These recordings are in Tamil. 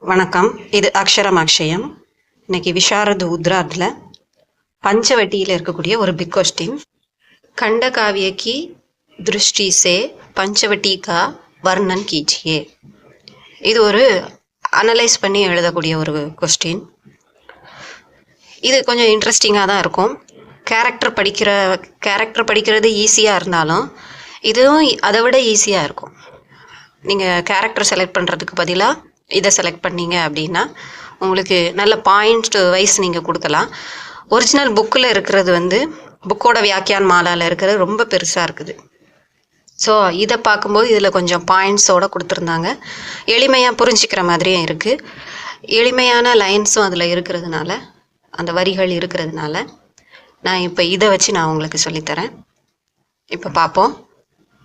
வணக்கம். இது அக்ஷரம் அக்ஷயம். இன்னைக்கு விஷாரது உத்ராத்தில் பஞ்சவட்டியில் இருக்கக்கூடிய ஒரு பிக் கொஸ்டின். கண்ட காவிய கி திருஷ்டி சே பஞ்சவட்டி கா வர்ணன் கீஜியே. இது ஒரு அனலைஸ் பண்ணி எழுதக்கூடிய ஒரு கொஸ்டின். இது கொஞ்சம் இன்ட்ரெஸ்டிங்காக தான் இருக்கும். கேரக்டர் படிக்கிறது ஈஸியாக இருந்தாலும் இதுவும் அதை விட ஈஸியாக இருக்கும். நீங்கள் கேரக்டர் செலக்ட் பண்ணுறதுக்கு பதிலாக இதை செலக்ட் பண்ணீங்க அப்படின்னா உங்களுக்கு நல்ல பாயிண்ட் வைஸ் நீங்கள் கொடுக்கலாம். ஒரிஜினல் புக்கில் இருக்கிறது புக்கோட வியாக்கியான் மாலாவில் இருக்கிறது ரொம்ப பெருசாக இருக்குது. ஸோ இதை பார்க்கும்போது இதில் கொஞ்சம் பாயிண்ட்ஸோடு கொடுத்துருந்தாங்க. எளிமையாக புரிஞ்சிக்கிற மாதிரியும் இருக்குது. எளிமையான லைன்ஸும் அதில் இருக்கிறதுனால, அந்த வரிகள் இருக்கிறதுனால நான் இப்போ இதை வச்சு நான் உங்களுக்கு சொல்லித்தரேன். இப்போ பார்ப்போம்.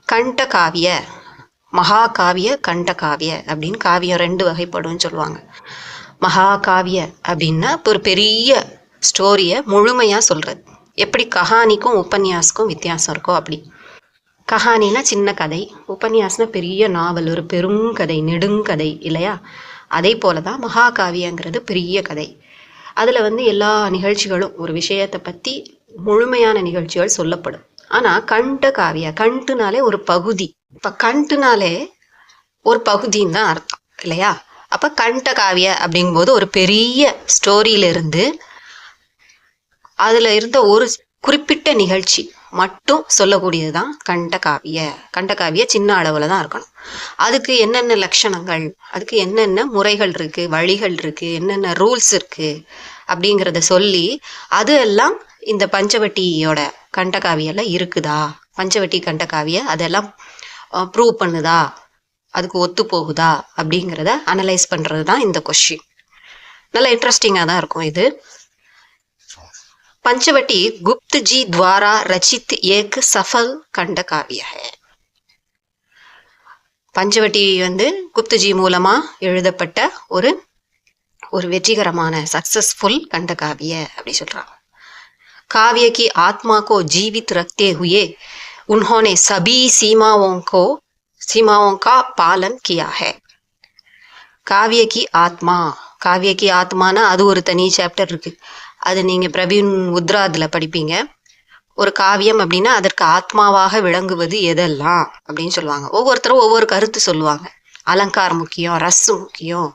கண்ட காவிய, மகாகாவிய, கண்ட காவிய அப்படின்னு காவியம் 2 வகைப்படும்னு சொல்லுவாங்க. மகாகாவிய அப்படின்னா ஒரு பெரிய ஸ்டோரியை முழுமையாக சொல்கிறது. எப்படி கஹானிக்கும் உபன்யாஸுக்கும் வித்தியாசம் இருக்கோ அப்படி. கஹானினா சின்ன கதை, உபன்யாசனா பெரிய நாவல், ஒரு பெருங்கதை, நெடுங்கதை இல்லையா? அதே போல தான் மகாகாவியங்கிறது பெரிய கதை. அதில் எல்லா நிகழ்ச்சிகளும், ஒரு விஷயத்தை பற்றி முழுமையான நிகழ்ச்சிகள் சொல்லப்படும். ஆனால் கண்ட காவிய, கண்டுனாலே ஒரு பகுதி. இப்போ கண்டுனாலே ஒரு பகுதின்னு தான் அர்த்தம் இல்லையா? அப்போ கண்ட காவிய அப்படிங்கும்போது ஒரு பெரிய ஸ்டோரியிலிருந்து அதில் இருந்த ஒரு குறிப்பிட்ட நிகழ்ச்சி மட்டும் சொல்லக்கூடியது தான் கண்ட காவிய. கண்ட காவிய சின்ன அளவில் தான் இருக்கணும். அதுக்கு என்னென்ன லட்சணங்கள், அதுக்கு என்னென்ன முறைகள் இருக்குது, வழிகள் இருக்குது, என்னென்ன ரூல்ஸ் இருக்குது அப்படிங்கிறத சொல்லி அது எல்லாம் இந்த பஞ்சவட்டியோட கண்டகாவியெல்லாம் இருக்குதா, பஞ்சவட்டி கண்டகாவிய அதெல்லாம் ப்ரூவ் பண்ணுதா, அதுக்கு ஒத்து போகுதா அப்படிங்கிறத அனலைஸ் பண்ணுறது தான் இந்த கொஸ்டின். நல்லா இன்ட்ரெஸ்டிங்காக தான் இருக்கும் இது. पंचवटी गुप्त जी द्वारा रचित एक सफल खंड काव्य है. பஞ்சவட்டி குப்தஜி மூலமா எழுதப்பட்ட ஒரு வெற்றிகரமான சக்சஸ்ஃபுல் கண்ட காவிய அப்படி சொல்றாங்க. काव्य की आत्मा को जीवित रखते हुए उन्होंने सभी सीमाओं का पालन किया है. काव्य की आत्मा, काव्य की आत्माना அது ஒரு தனி சாப்டர் இருக்கு. அது நீங்கள் பிரவீன் உத்ராதில் படிப்பீங்க. ஒரு காவியம் அப்படின்னா அதற்கு ஆத்மாவாக விளங்குவது எதெல்லாம் அப்படின்னு சொல்லுவாங்க. ஒவ்வொருத்தரும் ஒவ்வொரு கருத்து சொல்லுவாங்க. அலங்காரம் முக்கியம், ரஸ் முக்கியம்,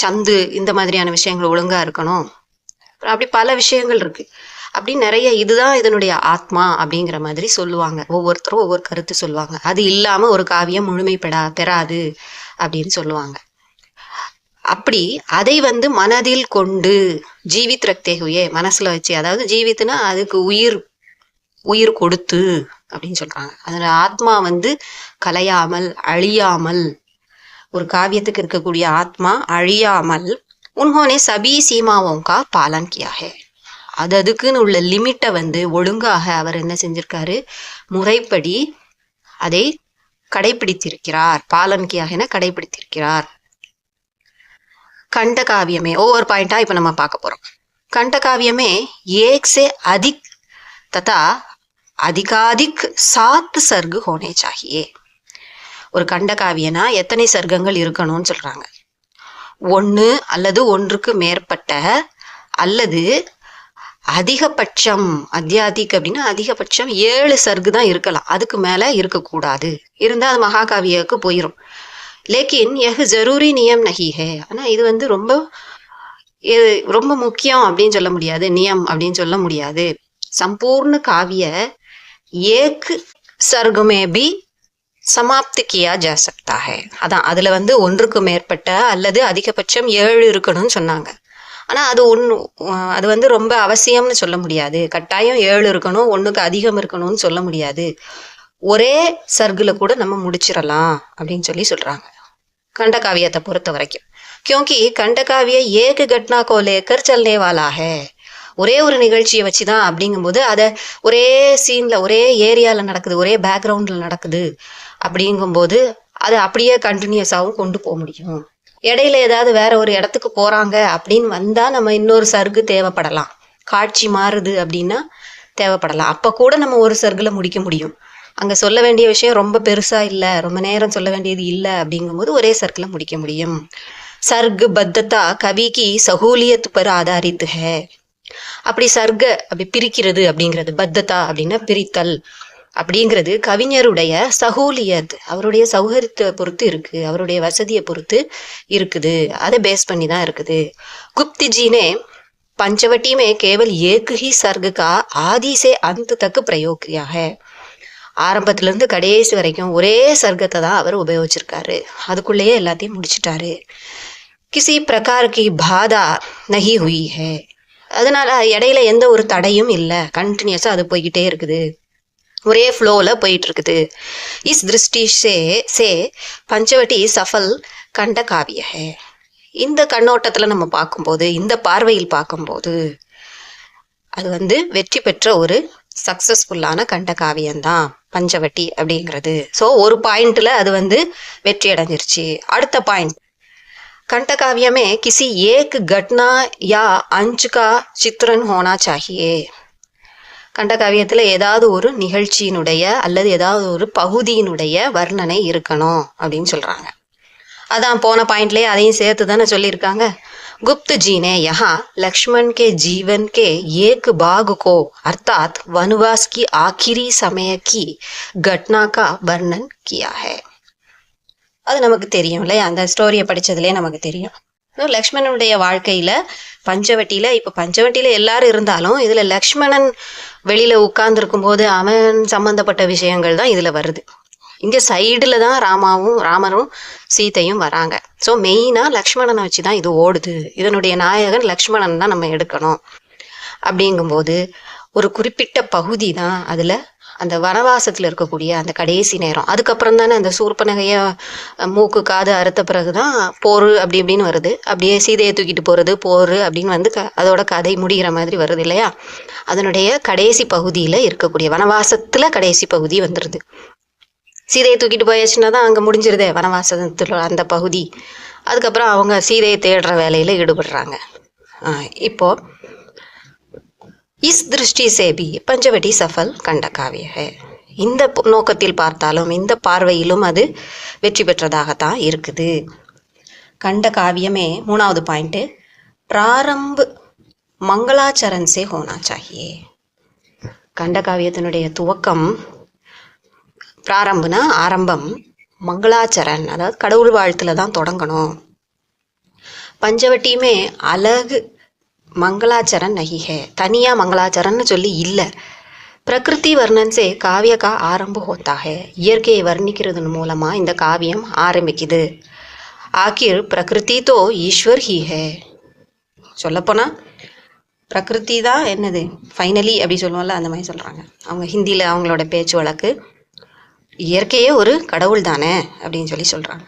சந்து, இந்த மாதிரியான விஷயங்கள் ஒழுங்காக இருக்கணும், அப்படி பல விஷயங்கள் இருக்குது. அப்படி நிறைய இதுதான் இதனுடைய ஆத்மா அப்படிங்கிற மாதிரி சொல்லுவாங்க. ஒவ்வொருத்தரும் ஒவ்வொரு கருத்து சொல்லுவாங்க. அது இல்லாமல் ஒரு காவியம் முழுமை பெறாது அப்படின்னு சொல்லுவாங்க. அப்படி அதை மனதில் கொண்டு ஜீவித் ரக்தேகுயே, மனசுல வச்சு, அதாவது ஜீவித்துனா அதுக்கு உயிர் கொடுத்து அப்படின்னு சொல்றாங்க. அதோட ஆத்மா கலையாமல் அழியாமல், ஒரு காவியத்துக்கு இருக்கக்கூடிய ஆத்மா அழியாமல் உன்ஹோனே சபி சீமாவோங்கா பாலன் கியா ஹே, அதுக்குன்னு உள்ள லிமிட்டை ஒழுங்காக அவர் என்ன செஞ்சிருக்காரு, முறைப்படி அதை கடைபிடித்திருக்கிறார். பாலன் கியாகன கடைபிடித்திருக்கிறார். खंड काव्य में ओवर पॉइंटा இப்போ நம்ம பார்க்க போறோம். खंड काव्य में एक से अधिक तथा अधिकाधिक 7 सर्ग होने चाहिए. ஒரு கண்ட காவியனா எத்தனை சர்க்கங்கள் இருக்கணும்னு சொல்றாங்க. 1 அல்லது 1க்கு மேற்பட்ட, அல்லது அதிகபட்சம், அத்தியாதிக் அப்படின்னா அதிகபட்சம் 7 சர்க்கு தான் இருக்கலாம், அதுக்கு மேல இருக்கக்கூடாது. இருந்தால் அது மகாகாவியக்கு போயிடும். லேக்கின் यह जरूरी नियम नहीं है. ஆனால் இது ரொம்ப முக்கியம் அப்படின்னு சொல்ல முடியாது, நியம் அப்படின்னு சொல்ல முடியாது. சம்பூர்ண காவிய ஏக் சர்க் में भी समाप्त किया जा सकता है. அதான் அதில் 1க்கு மேற்பட்ட அல்லது அதிகபட்சம் 7 இருக்கணும்னு சொன்னாங்க. ஆனால் அது ரொம்ப அவசியம்னு சொல்ல முடியாது. கட்டாயம் 7 இருக்கணும், 1க்கு அதிகம் இருக்கணும்னு சொல்ல முடியாது. ஒரே சர்க்கில் கூட நம்ம முடிச்சிடலாம் அப்படின்னு சொல்றாங்க கண்ட காவியத்தை பொறுத்த வரைக்கும். क्योंकि கண்ட காவிய ஏக घटना को लेकर चलने वाला है. ஒரே ஒரு நிகழ்ச்சியை வச்சுதான் அப்படிங்கும்போது அதை ஒரே சீன்ல, ஒரே ஏரியாவில் நடக்குது, ஒரே பேக்ரவுண்டில் நடக்குது அப்படிங்கும்போது அதை அப்படியே கண்டினியூஸாகவும் கொண்டு போக முடியும். இடையில ஏதாவது வேற ஒரு இடத்துக்கு போறாங்க அப்படின்னு வந்தா நம்ம இன்னொரு சர்க்கு தேவைப்படலாம். காட்சி மாறுது அப்படின்னா தேவைப்படலாம். அப்ப கூட நம்ம ஒரு சர்க்கில் முடிக்க முடியும். அங்கே சொல்ல வேண்டிய விஷயம் ரொம்ப பெருசாக இல்லை, ரொம்ப நேரம் சொல்ல வேண்டியது இல்லை அப்படிங்கும்போது ஒரே சர்க்கில் முடிக்க முடியும். சர்க் பத்ததா கவிக்கு சகூலியத் பர் ஆதாரித் ஹை. அப்படி சர்க்க அப்படி பிரிக்கிறது அப்படிங்கிறது, பத்ததா அப்படின்னா பிரித்தல் அப்படிங்கிறது கவிஞருடைய சகூலியத், அவருடைய சௌகரியத்தை பொறுத்து இருக்கு, அவருடைய வசதியை பொறுத்து இருக்குது, அதை பேஸ் பண்ணி தான் இருக்குது. गुप्त जी ने पंचवटी में केवल एक ही सर्ग का आदि से अंत तक प्रयोग किया है. ஆரம்பத்துல இருந்து கடைசி வரைக்கும் ஒரே சர்க்கத்தை தான் அவர் உபயோகிச்சிருக்காரு, அதுக்குள்ளேயே எல்லாத்தையும் முடிச்சிட்டாரு. கிசி பிரகார் கி பாதா நஹி ஹுயி ஹை. அதனால இடையில எந்த ஒரு தடையும் இல்லை, கண்டினியூஸா அது போய்கிட்டே இருக்குது, ஒரே ஃப்ளோவில் போயிட்டு இருக்குது. இஸ் திருஷ்டி சே பஞ்சவட்டி சஃபல் கண்ட காவிய ஹை. இந்த கண்ணோட்டத்தில் நம்ம பார்க்கும்போது, இந்த பார்வையில் பார்க்கும்போது அது வெற்றி பெற்ற ஒரு சக்சஸ்ஃபுல்லான கண்ட காவியம்தான் பஞ்சவட்டி அப்படிங்கிறது. ஸோ ஒரு பாயிண்ட்ல அது வெற்றி அடைஞ்சிருச்சு. அடுத்த பாயிண்ட், कंठ काव्य में किसी एक घटना या अंश का चित्रण होना चाहिए. கண்ட காவியத்தில் ஏதாவது ஒரு நிகழ்ச்சியினுடைய அல்லது ஏதாவது ஒரு பகுதியினுடைய வர்ணனை இருக்கணும் அப்படின்னு சொல்றாங்க. அதான் போன பாயிண்ட்லேயே அதையும் சேர்த்து தானே சொல்லியிருக்காங்க. गुप्त जी ने यहाँ लक्ष्मण के जीवन के एक भाग को अर्थात वनवास की आखिरी समय की घटना का वर्णन किया है. அது நமக்கு தெரியும் இல்லையா, அந்த ஸ்டோரியை படிச்சதுலேயே நமக்கு தெரியும். லக்ஷ்மணனுடைய வாழ்க்கையில பஞ்சவட்டியில, இப்ப பஞ்சவட்டியில எல்லாரும் இருந்தாலும் இதுல லக்ஷ்மணன் வெளியில உட்கார்ந்துருக்கும் போது அவன் சம்பந்தப்பட்ட விஷயங்கள் தான் இதுல வருது. இங்க சைடுல தான் ராமரும் சீதையும் வராங்க. ஸோ மெயினா லக்ஷ்மணனை வச்சுதான் இது ஓடுது, இதனுடைய நாயகன் லக்ஷ்மணன் தான் நம்ம எடுக்கணும். அப்படிங்கும்போது ஒரு குறிப்பிட்ட பகுதி தான் அதுல அந்த வனவாசத்துல இருக்கக்கூடிய அந்த கடைசி நேரம். அதுக்கப்புறம் தானே அந்த சூர்பனகைய மூக்கு காது அறுத்த பிறகுதான் போர் அப்படி இப்படின்னு வருது, அப்படியே சீதையை தூக்கிட்டு போறது போர் அப்படின்னு அதோட கதை முடிகிற மாதிரி வருது இல்லையா. அதனுடைய கடைசி பகுதியில இருக்கக்கூடிய வனவாசத்துல கடைசி பகுதி வந்துடுது. சீதையை தூக்கிட்டு போயாச்சுன்னா தான் அங்கே முடிஞ்சிருதே வனவாசத்துல அந்த பகுதி. அதுக்கப்புறம் அவங்க சீதையை தேடுற வேலையில ஈடுபடுறாங்க. இப்போ இஸ் திருஷ்டி சேபி பஞ்சவட்டி சஃபல் கண்ட காவிய ஹை. இந்த நோக்கத்தில் பார்த்தாலும் இந்த பார்வையிலும் அது வெற்றி பெற்றதாகத்தான் இருக்குது. கண்ட காவியமே மூணாவது பாயிண்ட், பிராரம்ப மங்களாச்சரன் சே ஹோனா சாஹியே. கண்ட காவியத்தினுடைய துவக்கம், பிராரம்பனா ஆரம்பம், மங்களாச்சரன் அதாவது கடவுள் வாழ்த்துல தான் தொடங்கணும். பஞ்சவட்டியுமே அழகு மங்களாச்சரன் நஹி ஹை, தனியா மங்களாச்சரன்னு சொல்லி இல்லை. பிரகிருதி வர்ணன் சே காவிய கா ஆரம்ப ஹோத்தா ஹை. இயற்கையை வர்ணிக்கிறதன் மூலமா இந்த காவியம் ஆரம்பிக்குது. ஆகிர் பிரகிருதி தோ ஈஸ்வர் ஹி ஹை. சொல்லப்போனா பிரகிருதி தான் என்னது ஃபைனலி அப்படி சொல்லுவோம்ல, அந்த மாதிரி சொல்றாங்க அவங்க ஹிந்தியில. அவங்களோட பேச்சு வழக்கு இயற்கையே ஒரு கடவுள் தானே அப்படின்னு சொல்லி சொல்றாங்க.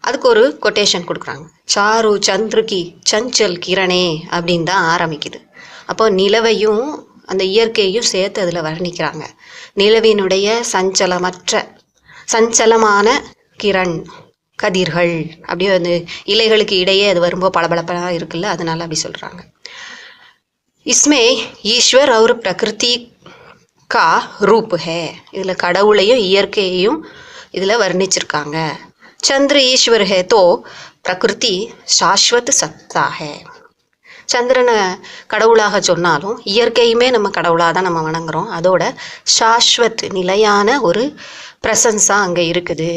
அதுக்கு ஒரு கொட்டேஷன் கொடுக்குறாங்க, சாரு சந்திரகி சஞ்சல் கிரணே அப்படின்னு தான் ஆரம்பிக்குது. அப்போ நிலவையும் அந்த இயற்கையையும் சேர்த்து அதில் வர்ணிக்கிறாங்க. நிலவினுடைய சஞ்சலமான கிரண் கதிர்கள், அப்படியே அந்த இலைகளுக்கு இடையே அது வரும்போது பளபளப்பாக இருக்குல்ல, அதனால அப்படி சொல்றாங்க. இஸ்மே ஈஸ்வர் और பிரகிருதி கா ரூப் ஹே. இதில் கடவுளையும் இயற்கையையும் இதில் வர்ணிச்சிருக்காங்க. சந்திர ஈஸ்வர் ஹே தோ பிரகிருதி சாஸ்வத் சத்தா ஹே. சந்திரனை கடவுளாக சொன்னாலும் இயற்கையுமே நம்ம கடவுளாக தான் நம்ம வணங்குறோம். அதோட சாஸ்வத் நிலையான ஒரு பிரசன்ஸாக அங்கே இருக்குது,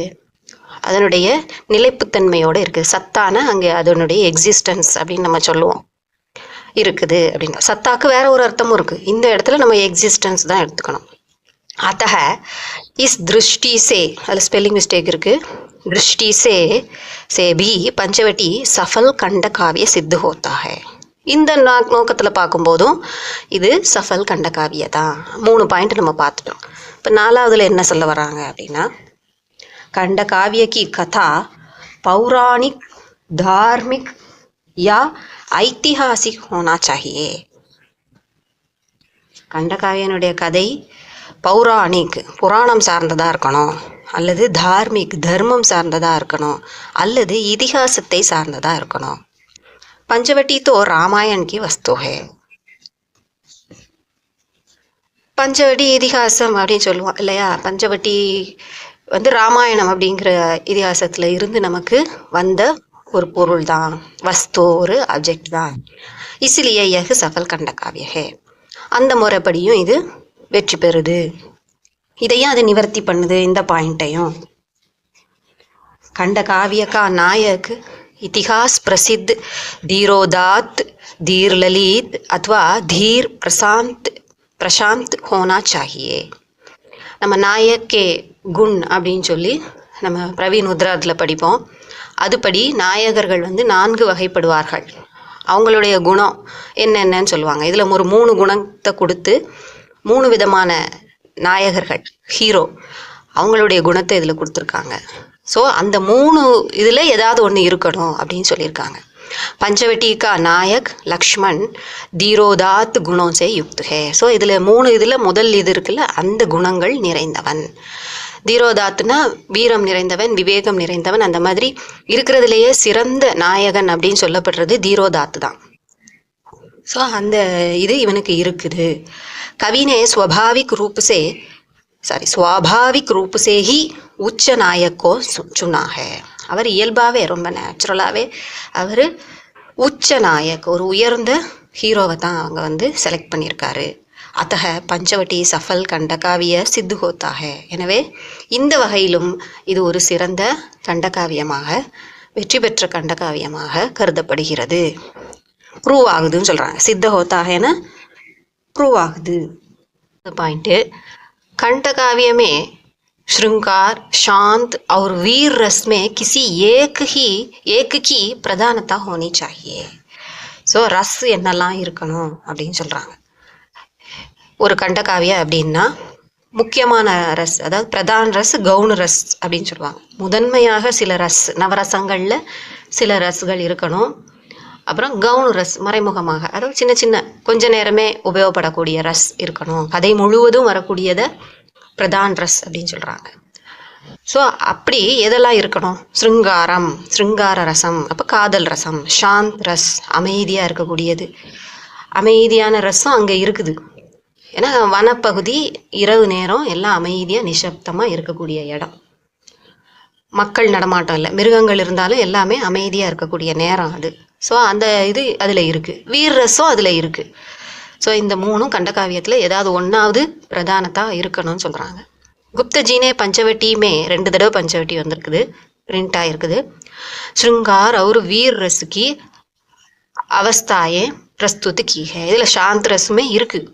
அதனுடைய நிலைப்புத்தன்மையோடு இருக்குது. சத்தான அங்கே அதனுடைய எக்ஸிஸ்டன்ஸ் அப்படின்னு நம்ம சொல்லுவோம் இருக்குது அப்படின்னா. சத்தாக்கு வேற ஒரு அர்த்தமும் இருக்கு, இந்த இடத்துல நம்ம எக்ஸிஸ்டன்ஸ் தான் எடுத்துக்கணும். अतः इस दृष्टि से, அதில் ஸ்பெல்லிங் மிஸ்டேக் இருக்கு, दृष्टि से भी पंचवटी सफल खंड काव्य सिद्ध होता है. இந்த நோக்கத்தில் பார்க்கும்போதும் இது சஃபல் கண்ட காவிய தான். 3 பாயிண்ட் நம்ம பார்த்துட்டோம். இப்போ 4வதுல என்ன சொல்ல வராங்க அப்படின்னா, கண்ட காவிய கி கதா பௌராணிக் தார்மிக் யா ஐतिहासिक होना चाहिए. கண்ட காவியனுடைய கதை பௌராணிக் புராணம் சார்ந்ததாக இருக்கணும், அல்லது தார்மிக் தர்மம் சார்ந்ததாக இருக்கணும், அல்லது இதிகாசத்தை சார்ந்ததாக இருக்கணும். பஞ்சவட்டி தோ ராமாயண் கி வஸ்து ஹே. பஞ்சவட்டி இதிகாசம் அப்படின்னு சொல்லுவோம் இல்லையா. பஞ்சவட்டி ராமாயணம் அப்படிங்கிற இதிகாசத்தில் இருந்து நமக்கு வந்த ஒரு பொருள் தான், வஸ்து ஒரு ஆப்ஜெக்ட் தான். இசிலியே யஹ் சஃபல் கண்ட காவிய ஹே. அந்த முறைப்படியும் இது வெற்றி பெறுது. இதையும் அது நிவர்த்தி பண்ணுது. இந்த பாயிண்ட்டையும் खंड काव्य का नायक इतिहास प्रसिद्ध धीरोदात धीर ललित अथवा धीर प्रशांत होना चाहिए. நம்ம நாயக்கே குண் அப்படின்னு சொல்லி நம்ம பிரவீன் உத்ராத்தில் படிப்போம். அதுபடி நாயகர்கள் வந்து 4 வகைப்படுவார்கள். அவங்களுடைய குணம் என்னென்னு சொல்லுவாங்க. இதில் ஒரு 3 குணத்தை கொடுத்து 3 விதமான நாயகர்கள், ஹீரோ, அவங்களுடைய குணத்தை இதில் கொடுத்துருக்காங்க. ஸோ அந்த 3 இதில் ஏதாவது ஒன்று இருக்கணும் அப்படின்னு சொல்லியிருக்காங்க. பஞ்சவட்டி கா நாயக் லக்ஷ்மண் தீரோதாத் குணம் சே யுக்த் ஹே. ஸோ இதில் 3 இதில் முதல் இது இருக்குல்ல, அந்த குணங்கள் நிறைந்தவன். தீரோதாத்னா வீரம் நிறைந்தவன், விவேகம் நிறைந்தவன், அந்த மாதிரி இருக்கிறதுலையே சிறந்த நாயகன் அப்படின்னு சொல்லப்படுறது தீரோதாத் தான். ஸோ அந்த இது இவனுக்கு இருக்குது. கவினே ஸ்வாபாவிக் ரூப் से ही உச்ச நாயக்கோ சுனா है. அவர் இயல்பாகவே ரொம்ப நேச்சுரலாகவே அவர் உச்ச நாயக், ஒரு உயர்ந்த ஹீரோவை தான் அவங்க வந்து செலக்ட் பண்ணியிருக்காரு. அத்தக பஞ்சவட்டி சஃபல் கண்டகாவிய சித்து ஹோத்தா ஹே. எனவே இந்த வகையிலும் இது ஒரு சிறந்த கண்டகாவியமாக, வெற்றி பெற்ற கண்டகாவியமாக கருதப்படுகிறது. ப்ரூவ் ஆகுதுன்னு சொல்கிறாங்க. சித்த ஹோத்தாகேன்னு ப்ரூவ் ஆகுது. பாயிண்ட்டு, खंड काव्य में श्रृंगार, शांत और वीर रस में किसी एक की प्रधानता होनी चाहिए. ஸோ ரஸ் என்னெல்லாம் இருக்கணும் அப்படின்னு சொல்கிறாங்க. ஒரு கண்டகாவிய அப்படின்னா முக்கியமான ரஸ், அதாவது பிரதான ரஸ், கவுன ரஸ் அப்படின்னு சொல்லுவாங்க. முதன்மையாக சில ரஸ், நவரசங்களில் சில ரஸ்கள் இருக்கணும். அப்புறம் கவுனு ரஸ் மறைமுகமாக, அதாவது சின்ன சின்ன கொஞ்ச நேரமே உபயோகப்படக்கூடிய ரஸ் இருக்கணும். கதை முழுவதும் வரக்கூடியதை பிரதான் ரஸ் அப்படின்னு சொல்கிறாங்க. ஸோ அப்படி எதெல்லாம் இருக்கணும்? சிருங்கார ரசம், அப்போ காதல் ரசம். சாந்த் ரஸ், அமைதியாக இருக்கக்கூடியது. அமைதியான ரசம் அங்கே இருக்குது. ஏன்னா வனப்பகுதி, இரவு நேரம், எல்லாம் அமைதியாக நிசப்தமாக இருக்கக்கூடிய இடம். மக்கள் நடமாட்டம் இல்லை, மிருகங்கள் இருந்தாலும் எல்லாமே அமைதியாக இருக்கக்கூடிய நேரம் அது. ஸோ அந்த இது அதில் இருக்குது. வீர் ரசம் அதில் இருக்குது. ஸோ இந்த 3ம் கண்டகாவியத்தில் ஏதாவது ஒன்றாவது பிரதானத்தாக இருக்கணும்னு சொல்கிறாங்க. குப்தஜீனே பஞ்சவட்டியுமே 2 தடவை பஞ்சவட்டி வந்திருக்குது, பிரிண்ட் ஆகிருக்குது. श्रृंगार और वीर रस की அவஸ்தாயே பிரஸ்துதி கீ ஹே. இதில் சாந்த் ரஸுமே இருக்குது.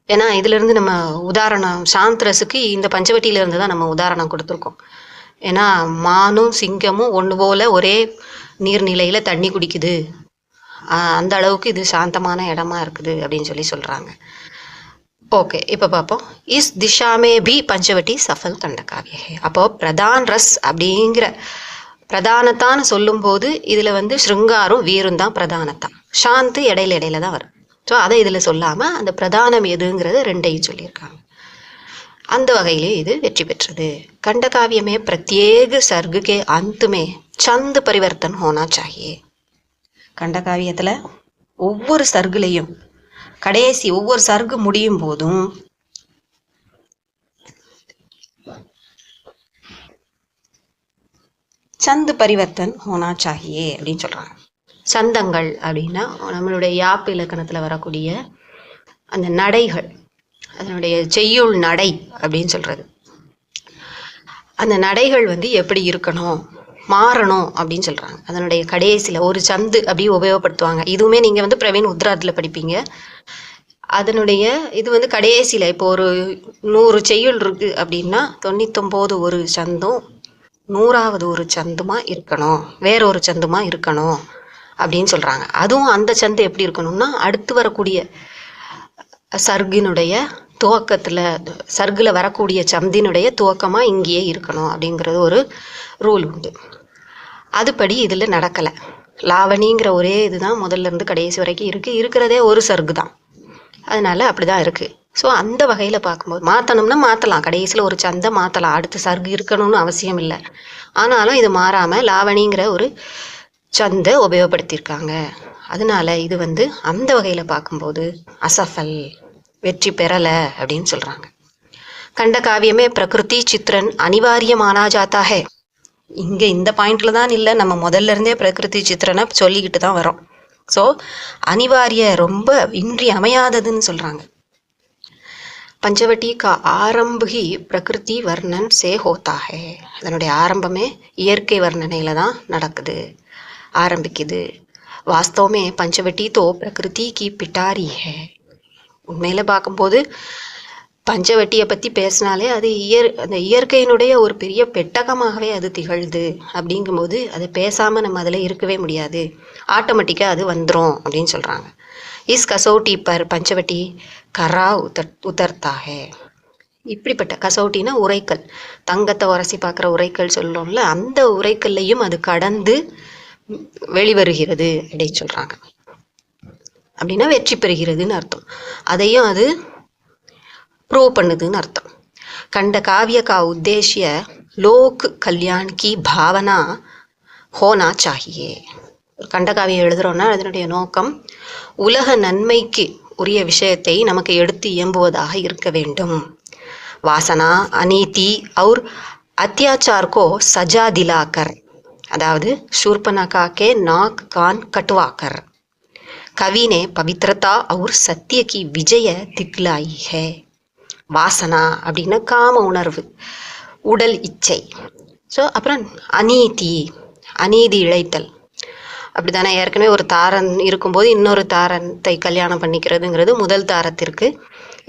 ஏன்னா இதிலேருந்து நம்ம உதாரணம், சாந்த் ரஸுக்கு இந்த பஞ்சவட்டியிலேருந்து தான் நம்ம உதாரணம் கொடுத்துருக்கோம். ஏன்னா மானும் சிங்கமும் ஒன்று போல் ஒரே நீர்நிலையில் தண்ணி குடிக்குது, அந்த அளவுக்கு இது சாந்தமான இடமா இருக்குது அப்படின்னு சொல்லி சொல்கிறாங்க. ஓகே, இப்போ பார்ப்போம். இஸ் திஷாமே பி பஞ்சவட்டி சஃபல் கண்டகாவிய ஹே. அப்போது பிரதான் ரஸ் அப்படிங்கிற பிரதானத்தான்னு சொல்லும்போது இதில் வந்து ஸ்ருங்காரும் வீரும் தான் பிரதானத்தான். சாந்து இடையில தான் வரும். ஸோ அதை இதில் சொல்லாமல் அந்த பிரதானம் எதுங்கிறத 2ஐயும் சொல்லியிருக்காங்க. அந்த வகையிலே இது வெற்றி பெற்றது. கண்டகாவியமே பிரத்யேக சர்கு கே अंत में சந்த் பரிவர்த்தன் होना चाहिए. கண்டகாவியத்தில் ஒவ்வொரு சர்குலையும் கடைசி ஒவ்வொரு சர்கு முடியும் போதும் சந்த் பரிவர்த்தன் ஹோனா சாஹியே அப்படின்னு சொல்கிறாங்க. சந்தங்கள் அப்படின்னா நம்மளுடைய யாப்பு இலக்கணத்தில் வரக்கூடிய அந்த நடைகள், அதனுடைய செய்யுள் நடை அப்படின்னு சொல்கிறது. அந்த நடைகள் வந்து எப்படி இருக்கணும், மாறணும் அப்படின்னு சொல்கிறாங்க. அதனுடைய கடைசியில் ஒரு சந்து அப்படி உபயோகப்படுத்துவாங்க. இதுவுமே நீங்கள் வந்து பிரவீன் உத்ராத்தில் படிப்பீங்க. அதனுடைய இது வந்து கடைசியில் இப்போ ஒரு 100 செய்யுள் இருக்குது அப்படின்னா 99 ஒரு சந்தும் 100வது ஒரு சந்துமா இருக்கணும், வேற ஒரு சந்துமா இருக்கணும் அப்படின்னு சொல்கிறாங்க. அதுவும் அந்த சந்து எப்படி இருக்கணும்னா அடுத்து வரக்கூடிய சர்கினுடைய துவக்கத்தில், சர்கில் வரக்கூடிய சந்தினுடைய துவக்கமாக இங்கேயே இருக்கணும் அப்படிங்கிறது ஒரு ரூல் உண்டு. அதுபடி இதில் நடக்கலை. லாவணிங்கிற ஒரே இதுதான் முதல்ல இருந்து கடைசி வரைக்கும் இருக்கிறதே ஒரு சர்கு தான். அதனால அப்படி தான் இருக்குது. ஸோ அந்த வகையில் பார்க்கும்போது மாற்றணும்னா மாற்றலாம், கடைசியில் ஒரு சந்தை மாற்றலாம், அடுத்த சர்கு இருக்கணும்னு அவசியம் இல்லை. ஆனாலும் இது மாறாமல் லாவணிங்கிற ஒரு சந்தை உபயோகப்படுத்தியிருக்காங்க. அதனால இது வந்து அந்த வகையில் பார்க்கும்போது அசஃபல், வெற்றி பெறலை அப்படின்னு சொல்கிறாங்க. खंड काव्य में प्रकृति चित्रण अनिवार्य माना जाता है. இங்கே இந்த பாயிண்டில் தான் இல்லை, நம்ம முதல்ல இருந்தே பிரகிருதி சித்திரனை சொல்லிக்கிட்டு தான் வரோம். ஸோ அனிவாரிய, ரொம்ப இன்றியமையாததுன்னு சொல்கிறாங்க. பஞ்சவட்டி கா ஆரம்பி பிரகிருதி வர்ணன் சே ஹோத்தா ஹே. அதனுடைய ஆரம்பமே இயற்கை வர்ணனையில் தான் நடக்குது, ஆரம்பிக்குது. வாஸ்தவமே பஞ்சவட்டி தோ பிரகிருதி கி பிட்டாரி ஹே. உண்மையில் பார்க்கும்போது பஞ்சவட்டியை பற்றி பேசினாலே அது அந்த இயற்கையினுடைய ஒரு பெரிய பெட்டகமாகவே அது திகழ்து. அப்படிங்கும்போது அதை பேசாமல் நம்ம அதில் இருக்கவே முடியாது, ஆட்டோமேட்டிக்காக அது வந்துடும் அப்படின்னு சொல்கிறாங்க. இஸ் கசௌட்டி பர் பஞ்சவட்டி கரா உதர்த்தாக. இப்படிப்பட்ட கசௌட்டினா உரைக்கல், தங்கத்தை உரசி பார்க்குற உரைக்கல் சொல்கிறோம்ல, அந்த உரைக்கல்லையும் அது கடந்து வெளிவருகிறது அப்படின்னு சொல்கிறாங்க. அப்படின்னா வெற்றி பெறுகிறதுன்னு அர்த்தம். அதையும் அது ப்ரூவ் பண்ணுதுன்னு அர்த்தம். கண்ட காவிய கா உத்தேசிய லோக் கல்யாண் கி பாவனா ஹோனா சாகியே. ஒரு கண்டகாவியம் எழுதுகிறோன்னா அதனுடைய நோக்கம் உலக நன்மைக்கு உரிய விஷயத்தை நமக்கு எடுத்து இயம்புவதாக இருக்க வேண்டும். வாசனா அநீதி और अत्याचार को सजा दिलाकर, அதாவது शूर्पणखा के नाक कान कटवाकर कवि ने पवित्रता और सत्य की विजय दिखलाई है. வாசனா அப்படின்னா காம உணர்வு, உடல் இச்சை. ஸோ அப்புறம் அநீதி இழைத்தல். அப்படி தானே, ஏற்கனவே ஒரு தாரன் இருக்கும்போது இன்னொரு தாரத்தை கல்யாணம் பண்ணிக்கிறதுங்கிறது முதல் தாரத்திற்கு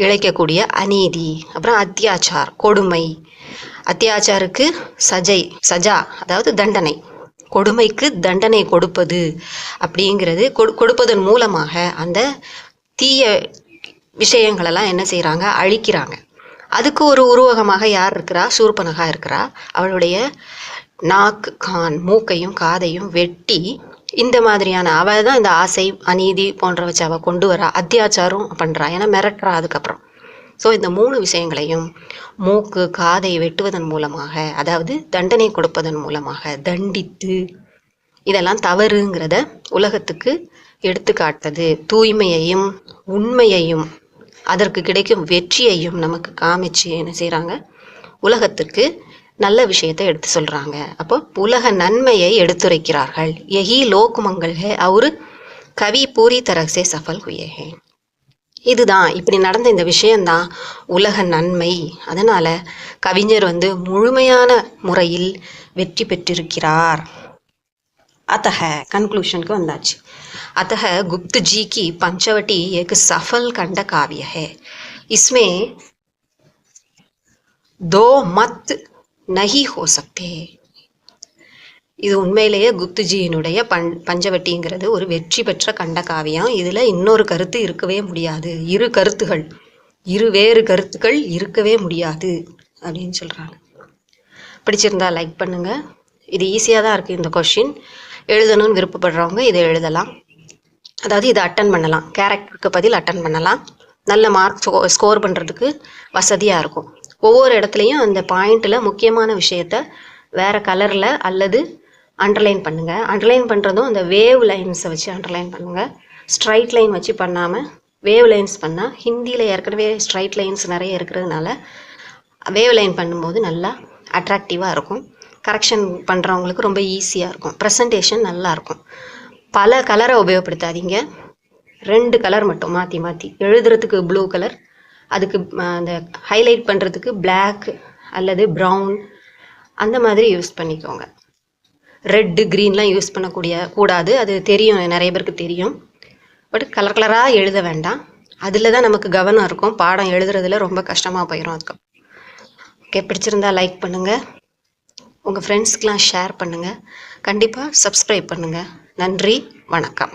இழைக்கக்கூடிய அநீதி. அப்புறம் அத்தியாச்சார், கொடுமை. அத்தியாச்சாருக்கு சஜா அதாவது தண்டனை, கொடுமைக்கு தண்டனை கொடுப்பது அப்படிங்கிறது. கொடுப்பதன் மூலமாக அந்த தீய விஷயங்களெல்லாம் என்ன செய்கிறாங்க, அழிக்கிறாங்க. அதுக்கு ஒரு உருவகமாக யார் இருக்கிறா, சூர்பனகா இருக்கிறா. அவளுடைய நாக்கு கான், மூக்கையும் காதையும் வெட்டி இந்த மாதிரியான அவள் தான் இந்த ஆசை அநீதி போன்ற வச்சு அவள் கொண்டு வரா, அத்தியாச்சாரம் பண்ணுறா, ஏன்னா மிரட்டுறா அதுக்கப்புறம். ஸோ இந்த 3 விஷயங்களையும் மூக்கு காதை வெட்டுவதன் மூலமாக, அதாவது தண்டனை கொடுப்பதன் மூலமாக தண்டித்து இதெல்லாம் தவறுங்கிறத உலகத்துக்கு எடுத்துக்காட்டது. தூய்மையையும் உண்மையையும் அதற்கு கிடைக்கும் வெற்றியையும் நமக்கு காமிச்சு என்ன செய்கிறாங்க, உலகத்துக்கு நல்ல விஷயத்தை எடுத்து சொல்கிறாங்க. அப்போ உலக நன்மையை எடுத்துரைக்கிறார்கள். யஹி லோக் மங்கள் ஹே और கவி பூரி தரக் சே சஃபல் ஹுயே ஹே. இதுதான், இப்படி நடந்த இந்த விஷயந்தான் உலக நன்மை. அதனால் கவிஞர் முழுமையான முறையில் வெற்றி பெற்றிருக்கிறார். अतः कंक्लूशन வந்தாச்சு. अतः गुप्त जी की पंचवटी एक सफल खंड काव्य है. इसमें 2 मत नहीं हो सकते. இது உண்மையிலேயே குப்துஜியினுடைய பஞ்சவட்டிங்கிறது ஒரு வெற்றி பெற்ற கண்ட காவியம். இதில் இன்னொரு கருத்து இருக்கவே முடியாது, வேறு கருத்துக்கள் இருக்கவே முடியாது அப்படின்னு சொல்கிறாங்க. பிடிச்சிருந்தா லைக் பண்ணுங்கள். இது ஈஸியாக தான் இருக்குது. இந்த கொஷின் எழுதணும்னு விருப்பப்படுறவங்க இதை எழுதலாம். அதாவது இதை அட்டன் பண்ணலாம், கேரக்டருக்கு பதில் அட்டன் பண்ணலாம். நல்ல மார்க் ஸ்கோர் பண்ணுறதுக்கு வசதியாக இருக்கும். ஒவ்வொரு இடத்துலையும் அந்த பாயிண்டில் முக்கியமான விஷயத்த வேறு கலரில் அல்லது அண்டர்லைன் பண்ணுங்கள். அண்டர்லைன் பண்ணுறதும் அந்த வேவ் லைன்ஸை வச்சு அண்டர்லைன் பண்ணுங்கள். ஸ்ட்ரைட் லைன் வச்சு பண்ணாமல் வேவ் லைன்ஸ் பண்ணால், ஹிந்தியில் ஏற்கனவே ஸ்ட்ரைட் லைன்ஸ் நிறைய இருக்கிறதுனால வேவ் லைன் பண்ணும்போது நல்லா அட்ராக்டிவாக இருக்கும். கரெக்ஷன் பண்ணுறவங்களுக்கு ரொம்ப ஈஸியாக இருக்கும். ப்ரெசன்டேஷன் நல்லாயிருக்கும். பல கலரை உபயோகப்படுத்தாதீங்க, 2 கலர் மட்டும் மாற்றி மாற்றி. எழுதுறதுக்கு ப்ளூ கலர், அதுக்கு அந்த ஹைலைட் பண்ணுறதுக்கு பிளாக் அல்லது ப்ரௌன் அந்த மாதிரி யூஸ் பண்ணிக்கோங்க. ரெட்டு க்ரீன்லாம் யூஸ் கூடாது, அது தெரியும், நிறைய பேருக்கு தெரியும். பட் கலர் கலராக எழுத வேண்டாம். அதில் தான் நமக்கு கவனம் இருக்கும். பாடம் எழுதுறதுல ரொம்ப கஷ்டமாக போயிடும் அதுக்கப்புறம். ஓகே, பிடிச்சிருந்தா லைக் பண்ணுங்கள், உங்கள் ஃப்ரெண்ட்ஸ்க்கெலாம் ஷேர் பண்ணுங்கள், கண்டிப்பாக சப்ஸ்கிரைப் பண்ணுங்கள். நன்றி, வணக்கம்.